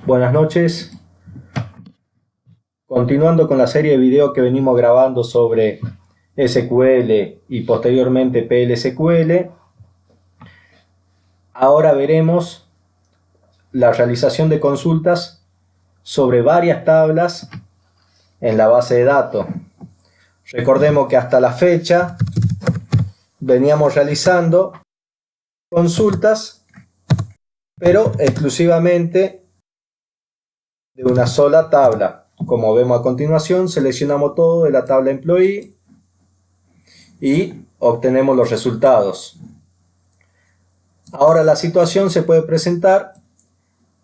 Buenas noches. Continuando con la serie de videos que venimos grabando sobre SQL y posteriormente PL/SQL, ahora veremos la realización de consultas sobre varias tablas en la base de datos. Recordemos que hasta la fecha veníamos realizando consultas, pero exclusivamente de una sola tabla. Como vemos a continuación, seleccionamos todo de la tabla Employee y obtenemos los resultados. Ahora la situación se puede presentar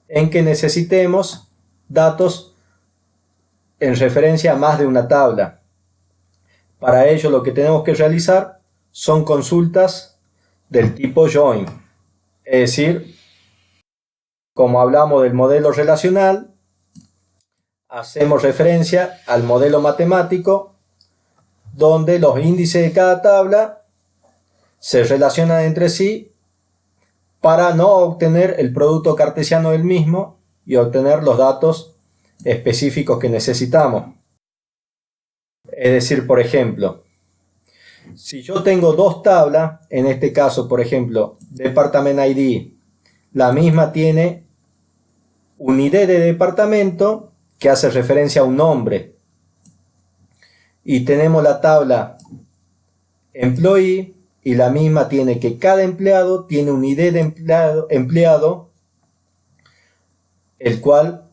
en que necesitemos datos en referencia a más de una tabla. Para ello lo que tenemos que realizar son consultas del tipo join. Es decir, como hablamos del modelo relacional, hacemos referencia al modelo matemático donde los índices de cada tabla se relacionan entre sí para no obtener el producto cartesiano del mismo y obtener los datos específicos que necesitamos. Es decir, por ejemplo, si yo tengo dos tablas, en este caso, por ejemplo, Department ID, la misma tiene un ID de departamento que hace referencia a un nombre, y tenemos la tabla Employee y la misma tiene que cada empleado tiene un ID de empleado, el cual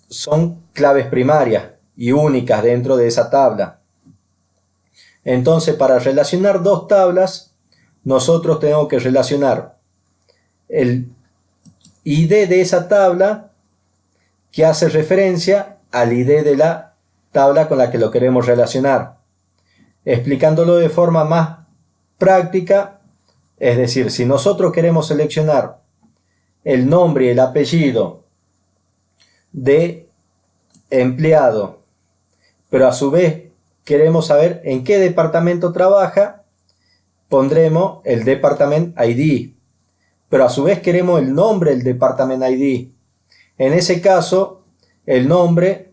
son claves primarias y únicas dentro de esa tabla. Entonces, para relacionar dos tablas, nosotros tenemos que relacionar el ID de esa tabla que hace referencia al ID de la tabla con la que lo queremos relacionar. Explicándolo de forma más práctica, es decir, si nosotros queremos seleccionar el nombre y el apellido de empleado, pero a su vez queremos saber en qué departamento trabaja, pondremos el Department ID, pero a su vez queremos el nombre del Department ID. En ese caso, el nombre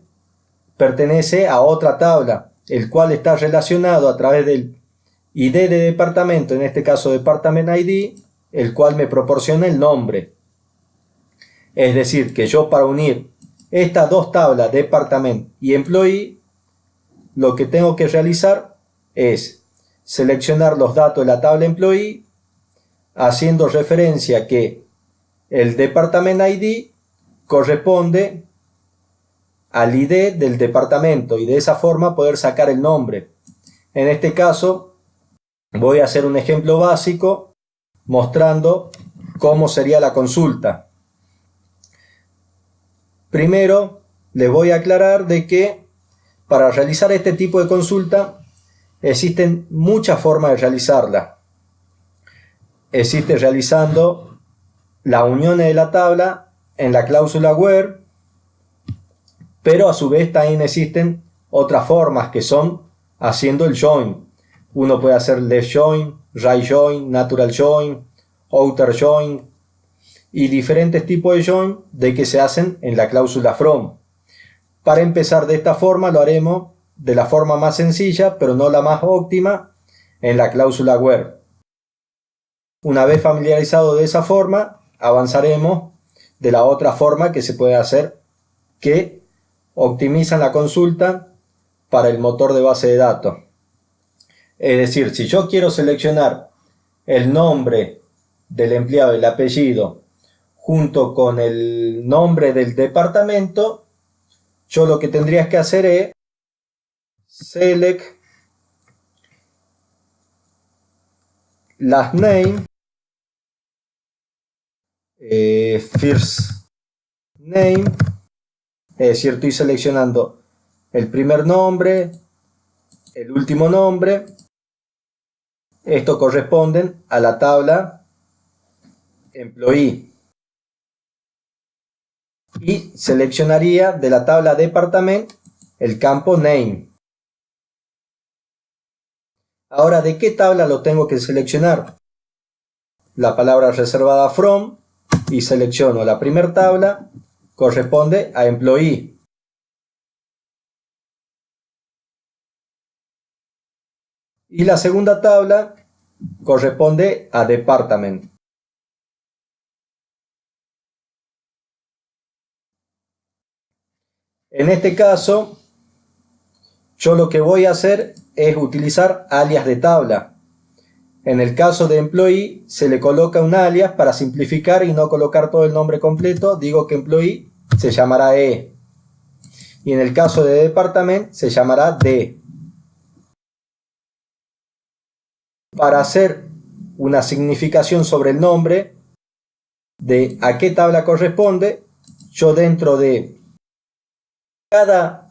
pertenece a otra tabla, el cual está relacionado a través del ID de departamento, en este caso Department ID, el cual me proporciona el nombre. Es decir, que yo para unir estas dos tablas, Department y Employee, lo que tengo que realizar es seleccionar los datos de la tabla Employee, haciendo referencia que el Department ID corresponde al ID del departamento y de esa forma poder sacar el nombre. En este caso voy a hacer un ejemplo básico mostrando cómo sería la consulta. Primero les voy a aclarar de que para realizar este tipo de consulta existen muchas formas de realizarla. Existe realizando las uniones de la tabla en la cláusula where, pero a su vez también existen otras formas que son haciendo el join. Uno puede hacer left join, right join, natural join, outer join y diferentes tipos de join de que se hacen en la cláusula from. Para empezar de esta forma lo haremos de la forma más sencilla, pero no la más óptima, en la cláusula where. Una vez familiarizado de esa forma, avanzaremos de la otra forma que se puede hacer, que optimizan la consulta para el motor de base de datos. Es decir, si yo quiero seleccionar el nombre del empleado y el apellido junto con el nombre del departamento, yo lo que tendría que hacer es select last name, first name, es decir, estoy seleccionando el primer nombre, el último nombre. Esto corresponden a la tabla Employee. Y seleccionaría de la tabla Department el campo Name. Ahora, ¿de qué tabla lo tengo que seleccionar? La palabra reservada From, y selecciono la primera tabla corresponde a employee. Y la segunda tabla corresponde a department. En este caso, yo lo que voy a hacer es utilizar alias de tabla. En el caso de employee se le coloca un alias para simplificar y no colocar todo el nombre completo. Digo que employee se llamará E. Y en el caso de department se llamará D. Para hacer una significación sobre el nombre de a qué tabla corresponde, yo dentro de cada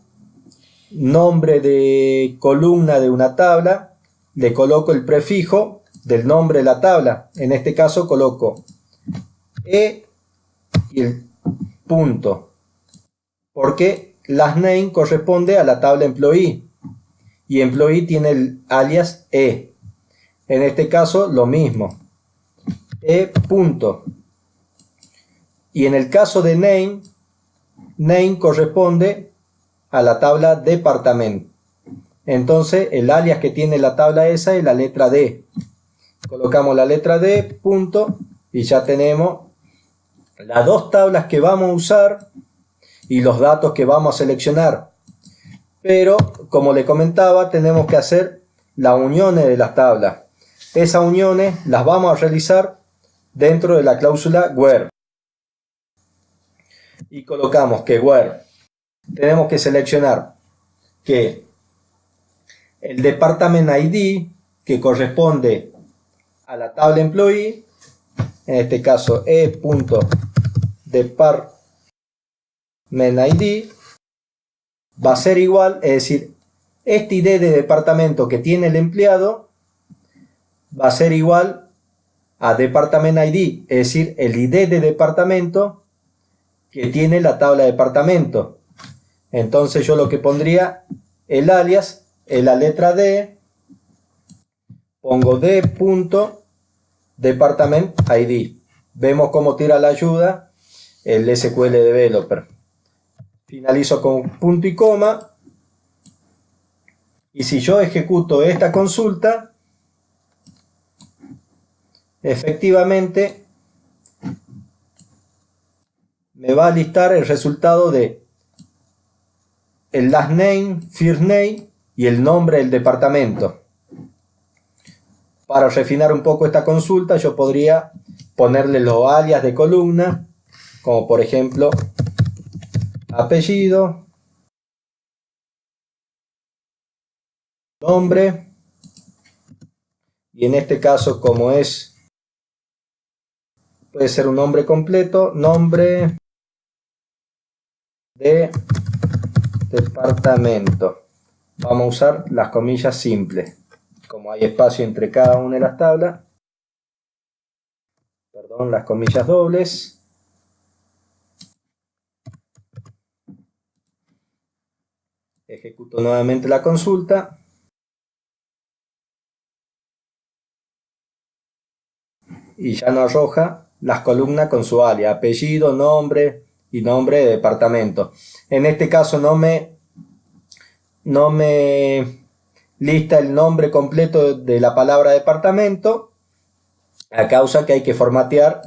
nombre de columna de una tabla le coloco el prefijo del nombre de la tabla. En este caso coloco E y el punto, porque last name corresponde a la tabla employee y employee tiene el alias E. En este caso lo mismo, E punto. Y en el caso de name, name corresponde a la tabla department. Entonces el alias que tiene la tabla esa es la letra D. Colocamos la letra D, punto, y ya tenemos las dos tablas que vamos a usar y los datos que vamos a seleccionar. Pero, como le comentaba, tenemos que hacer las uniones de las tablas. Esas uniones las vamos a realizar dentro de la cláusula where. Y colocamos que where tenemos que seleccionar que el department ID, que corresponde a la tabla employee, en este caso e.department ID, va a ser igual, es decir, este ID de departamento que tiene el empleado va a ser igual a department ID, es decir, el ID de departamento que tiene la tabla de departamento. Entonces yo lo que pondría, el alias es la letra D, pongo D.department ID. Vemos cómo tira la ayuda el SQL Developer. Finalizo con punto y coma. Y si yo ejecuto esta consulta, efectivamente me va a listar el resultado de el last name, first name y el nombre del departamento. Para refinar un poco esta consulta, yo podría ponerle los alias de columna, como por ejemplo apellido, nombre, y en este caso, como es, puede ser un nombre completo, nombre de departamento. Vamos a usar las comillas simples, como hay espacio entre cada una de las tablas, perdón, las comillas dobles. Ejecuto nuevamente la consulta. Y ya nos arroja las columnas con su alias, apellido, nombre y nombre de departamento. En este caso no me lista el nombre completo de la palabra departamento, a causa que hay que formatear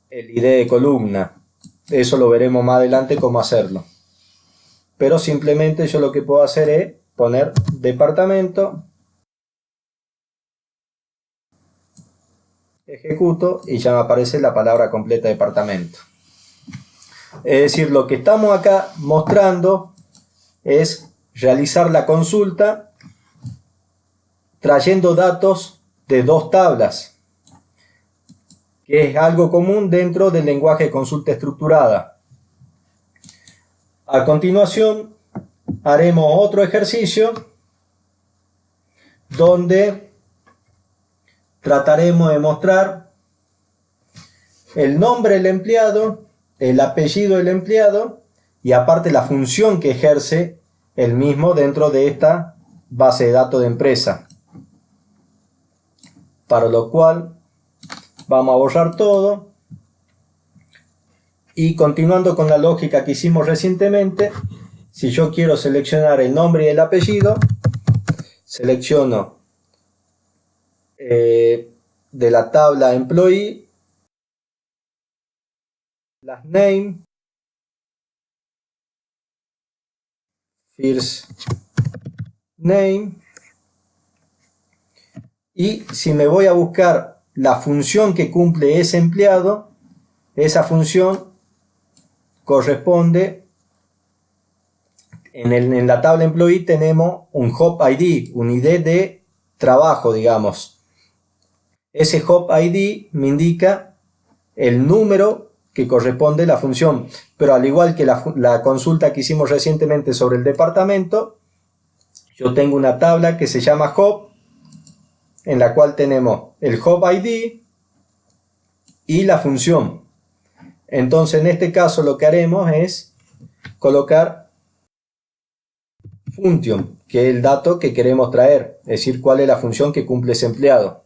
el ID de columna. Eso lo veremos más adelante cómo hacerlo. Pero simplemente yo lo que puedo hacer es poner departamento, ejecuto y ya me aparece la palabra completa departamento. Es decir, lo que estamos acá mostrando es realizar la consulta trayendo datos de dos tablas, que es algo común dentro del lenguaje de consulta estructurada. A continuación haremos otro ejercicio donde trataremos de mostrar el nombre del empleado, el apellido del empleado y aparte la función que ejerce el mismo dentro de esta base de datos de empresa. Para lo cual vamos a borrar todo Y continuando con la lógica que hicimos recientemente, si yo quiero seleccionar el nombre y el apellido, selecciono de la tabla Employee, last name, first name, y si me voy a buscar la función que cumple ese empleado, esa función corresponde, en la tabla Employee tenemos un Job ID, un ID de trabajo, digamos. Ese Job ID me indica el número que corresponde a la función, pero al igual que la consulta que hicimos recientemente sobre el departamento, yo tengo una tabla que se llama Job, en la cual tenemos el Job ID y la función. Entonces en este caso lo que haremos es colocar function, que es el dato que queremos traer, es decir, cuál es la función que cumple ese empleado.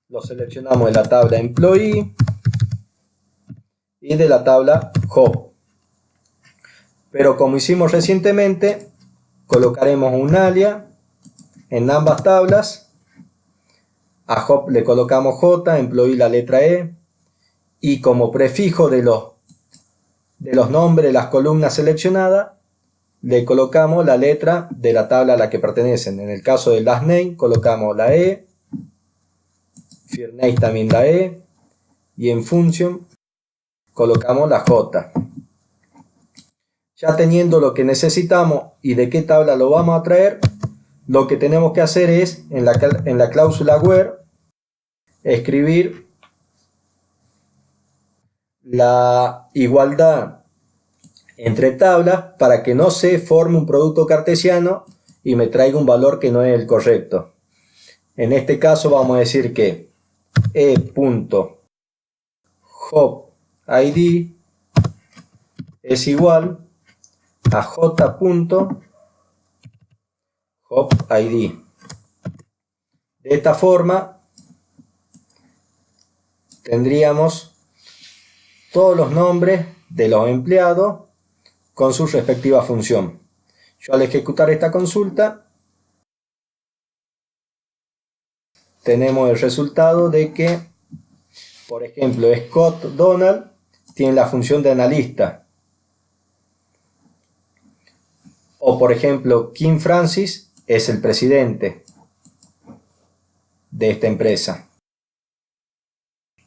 Lo seleccionamos de la tabla Employee y de la tabla Job. Pero como hicimos recientemente, colocaremos un alias en ambas tablas. A Job le colocamos J, Employee la letra E, y como prefijo de los nombres de las columnas seleccionadas, le colocamos la letra de la tabla a la que pertenecen. En el caso de last name colocamos la E, first name también la E, y en function colocamos la J. Ya teniendo lo que necesitamos y de qué tabla lo vamos a traer, lo que tenemos que hacer es, en la cláusula where, escribir la igualdad entre tablas para que no se forme un producto cartesiano y me traiga un valor que no es el correcto. En este caso vamos a decir que e.jobid es igual a j.jobid. De esta forma tendríamos todos los nombres de los empleados con su respectiva función. Yo al ejecutar esta consulta tenemos el resultado de que, por ejemplo, Scott Donald tiene la función de analista, o por ejemplo Kim Francis es el presidente de esta empresa.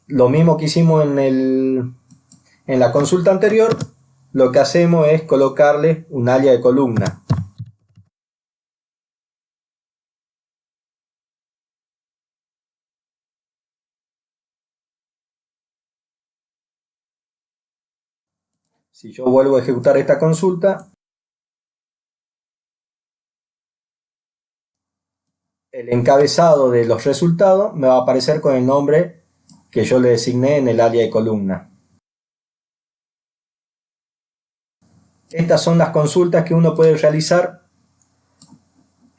Lo mismo que hicimos en la consulta anterior, lo que hacemos es colocarle un alias de columna. Si yo vuelvo a ejecutar esta consulta, el encabezado de los resultados me va a aparecer con el nombre que yo le designé en el alias de columna. Estas son las consultas que uno puede realizar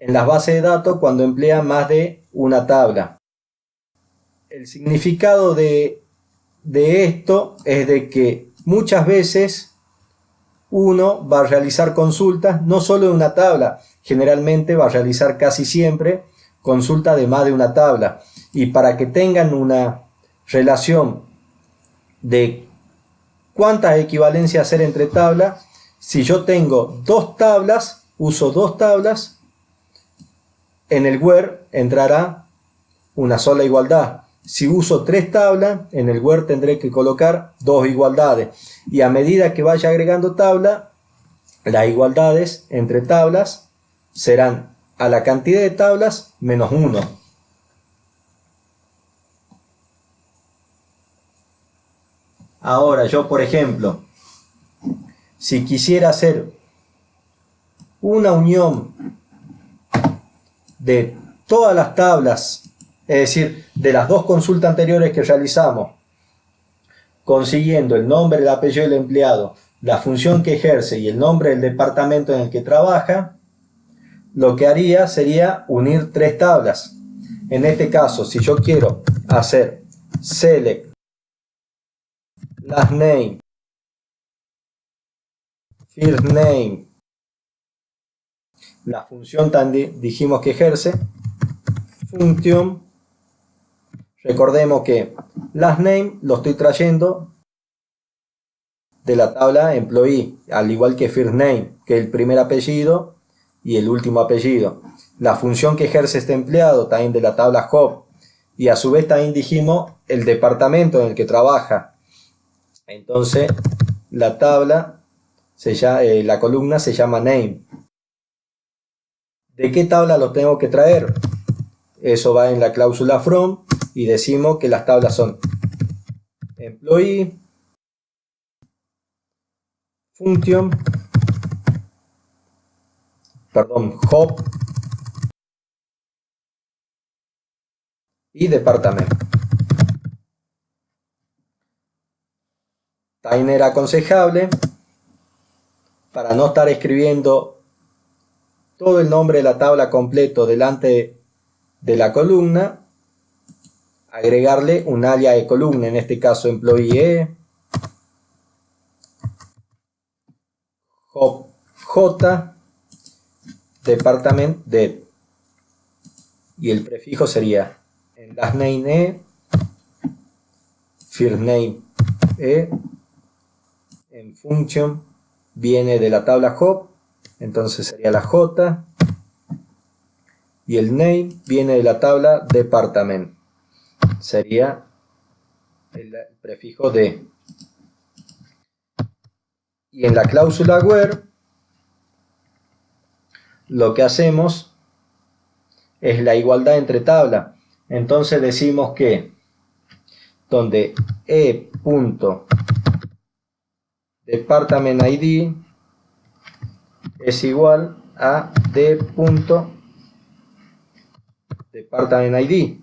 en las bases de datos cuando emplea más de una tabla. El significado de esto es de que muchas veces uno va a realizar consultas no solo de una tabla, generalmente va a realizar casi siempre consultas de más de una tabla, y para que tengan una relación de cuántas equivalencias hacer entre tablas, si yo tengo dos tablas, uso dos tablas, en el where entrará una sola igualdad. Si uso tres tablas, en el where tendré que colocar dos igualdades, y a medida que vaya agregando tabla, las igualdades entre tablas serán a la cantidad de tablas menos 1. Ahora yo, por ejemplo, si quisiera hacer una unión de todas las tablas, es decir, de las dos consultas anteriores que realizamos, consiguiendo el nombre, el apellido del empleado, la función que ejerce y el nombre del departamento en el que trabaja, lo que haría sería unir tres tablas. En este caso, si yo quiero hacer select last name, first name, la función también dijimos que ejerce, function. Recordemos que last name lo estoy trayendo de la tabla employee, al igual que first name, que es el primer apellido y el último apellido. La función que ejerce este empleado también de la tabla job, y a su vez también dijimos el departamento en el que trabaja. Entonces la tabla, la columna se llama name. ¿De qué tabla lo tengo que traer? Eso va en la cláusula from y decimos que las tablas son employee, function, job y departamento. También era aconsejable, para no estar escribiendo todo el nombre de la tabla completo delante de la columna, agregarle un alias de columna, en este caso employee, job j, department det, y el prefijo sería en last name e, first name e, en function viene de la tabla job, entonces sería la j, y el name viene de la tabla department, sería el prefijo de. Y en la cláusula where lo que hacemos es la igualdad entre tabla. Entonces decimos que donde e.department ID es igual a d.department ID.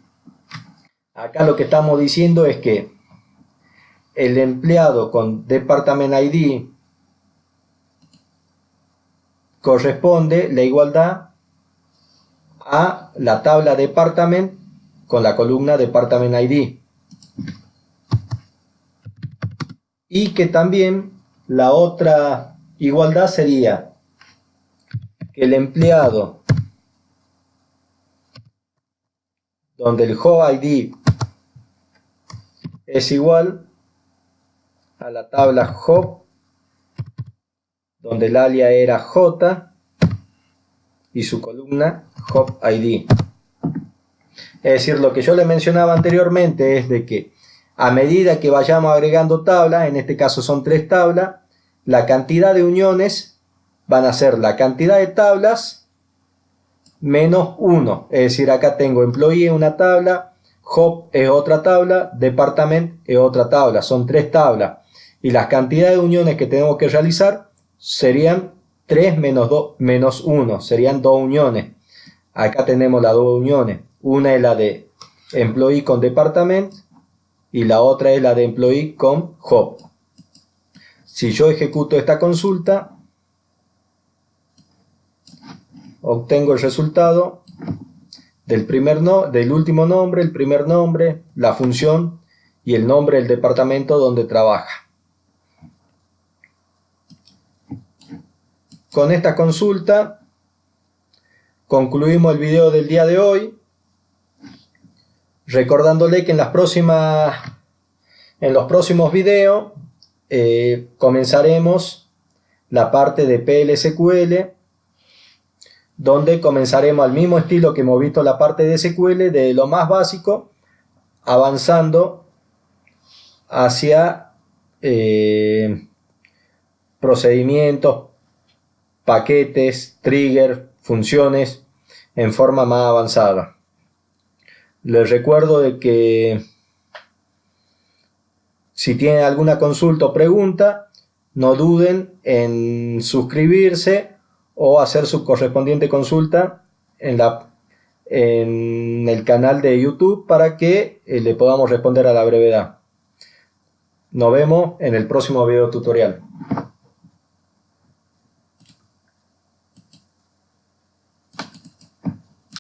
Acá lo que estamos diciendo es que el empleado con department ID corresponde la igualdad a la tabla department con la columna department ID, y que también la otra igualdad sería que el empleado donde el job ID es igual a la tabla job donde el alias era J y su columna job ID. Es decir, lo que yo le mencionaba anteriormente es de que a medida que vayamos agregando tablas, en este caso son 3 tablas, la cantidad de uniones van a ser la cantidad de tablas menos 1. Es decir, acá tengo employee una tabla, job es otra tabla, department es otra tabla, son 3 tablas. Y las cantidades de uniones que tenemos que realizar serían 3 menos 1, serían 2 uniones. Acá tenemos las 2 uniones. Una es la de employee con department y la otra es la de employee con job. Si yo ejecuto esta consulta, obtengo el resultado del último nombre, el primer nombre, la función y el nombre del departamento donde trabaja. Con esta consulta concluimos el video del día de hoy, recordándole que en los próximos videos comenzaremos la parte de PL/SQL, donde comenzaremos al mismo estilo que hemos visto la parte de SQL, de lo más básico, avanzando hacia procedimientos, paquetes, trigger, funciones en forma más avanzada. Les recuerdo de que si tienen alguna consulta o pregunta, no duden en suscribirse o hacer su correspondiente consulta en el canal de YouTube para que le podamos responder a la brevedad. Nos vemos en el próximo video tutorial.